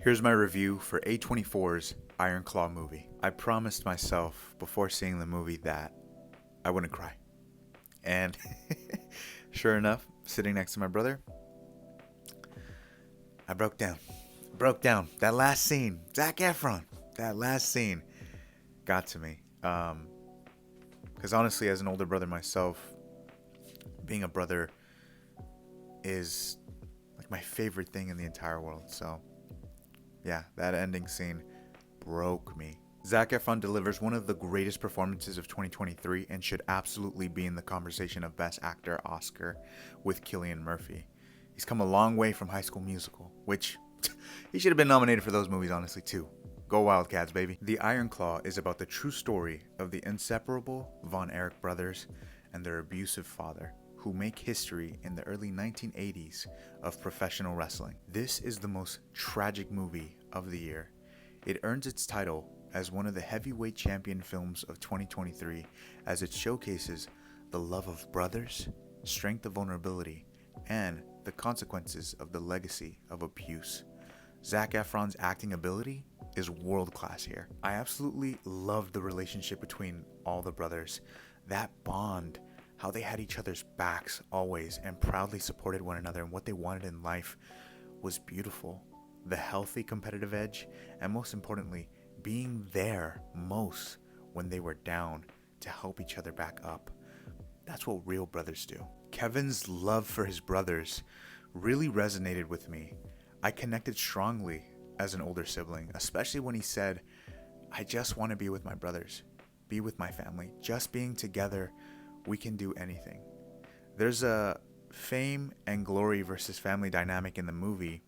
Here's my review for A24's Iron Claw movie. I promised myself before seeing the movie that I wouldn't cry. And sure enough, sitting next to my brother, I broke down. Broke down. That last scene, Zac Efron, that last scene got to me. Because honestly, as an older brother myself, being a brother is like my favorite thing in the entire world. So yeah, that ending scene broke me. Zac Efron delivers one of the greatest performances of 2023 and should absolutely be in the conversation of Best Actor Oscar with Cillian Murphy. He's come a long way from High School Musical, which he should have been nominated for those movies, honestly, too. Go Wildcats, baby. The Iron Claw is about the true story of the inseparable Von Erich brothers and their abusive father, who make history in the early 1980s of professional wrestling. This is the most tragic movie of the year. It earns its title as one of the heavyweight champion films of 2023 as it showcases the love of brothers, strength of vulnerability, and the consequences of the legacy of abuse. Zac Efron's acting ability is world class here. I absolutely loved the relationship between all the brothers. That bond, how they had each other's backs always and proudly supported one another and what they wanted in life was beautiful. The healthy competitive edge, and most importantly, being there most when they were down to help each other back up. That's what real brothers do. Kevin's love for his brothers really resonated with me. I connected strongly as an older sibling, especially when he said, I just want to be with my brothers, be with my family. Just being together, we can do anything. There's a fame and glory versus family dynamic in the movie,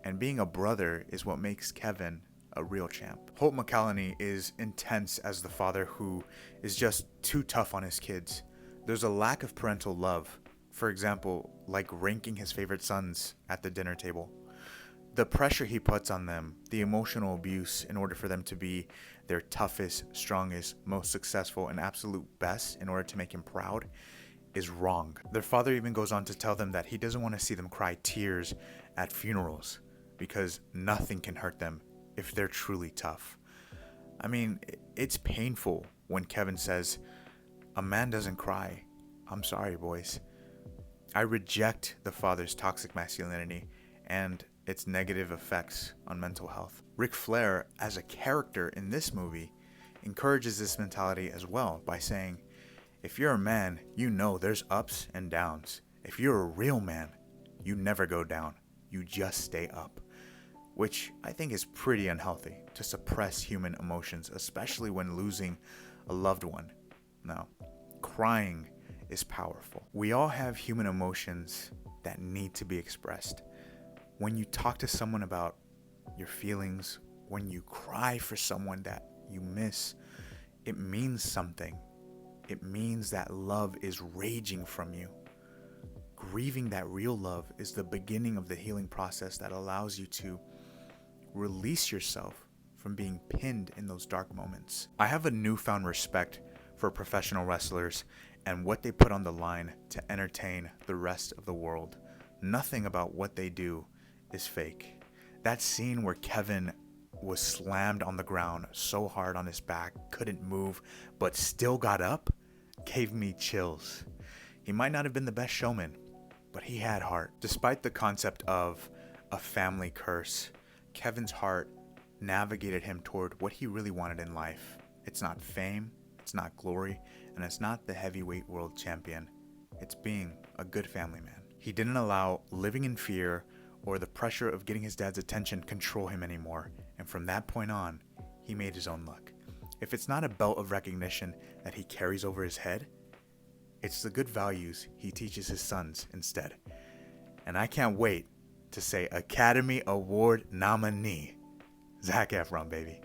and being a brother is what makes Kevin a real champ. Holt McCallany is intense as the father who is just too tough on his kids. There's a lack of parental love. For example, like ranking his favorite sons at the dinner table. The pressure he puts on them, the emotional abuse in order for them to be their toughest, strongest, most successful, and absolute best in order to make him proud is wrong. Their father even goes on to tell them that he doesn't want to see them cry tears at funerals because nothing can hurt them if they're truly tough. I mean, it's painful when Kevin says, a man doesn't cry. I'm sorry, boys. I reject the father's toxic masculinity and its negative effects on mental health. Ric Flair, as a character in this movie, encourages this mentality as well by saying, if you're a man, you know there's ups and downs. If you're a real man, you never go down. You just stay up. Which I think is pretty unhealthy to suppress human emotions, especially when losing a loved one. Now, crying is powerful. We all have human emotions that need to be expressed. When you talk to someone about your feelings, when you cry for someone that you miss, it means something. It means that love is raging from you. Grieving that real love is the beginning of the healing process that allows you to release yourself from being pinned in those dark moments. I have a newfound respect for professional wrestlers and what they put on the line to entertain the rest of the world. Nothing about what they do is fake. That scene where Kevin was slammed on the ground so hard on his back, couldn't move, but still got up, gave me chills. He might not have been the best showman, but he had heart. Despite the concept of a family curse, Kevin's heart navigated him toward what he really wanted in life. It's not fame, it's not glory, and it's not the heavyweight world champion. It's being a good family man. He didn't allow living in fear or the pressure of getting his dad's attention control him anymore, and from that point on, he made his own luck. If it's not a belt of recognition that he carries over his head, it's the good values he teaches his sons instead. And I can't wait to say Academy Award nominee, Zac Efron, baby.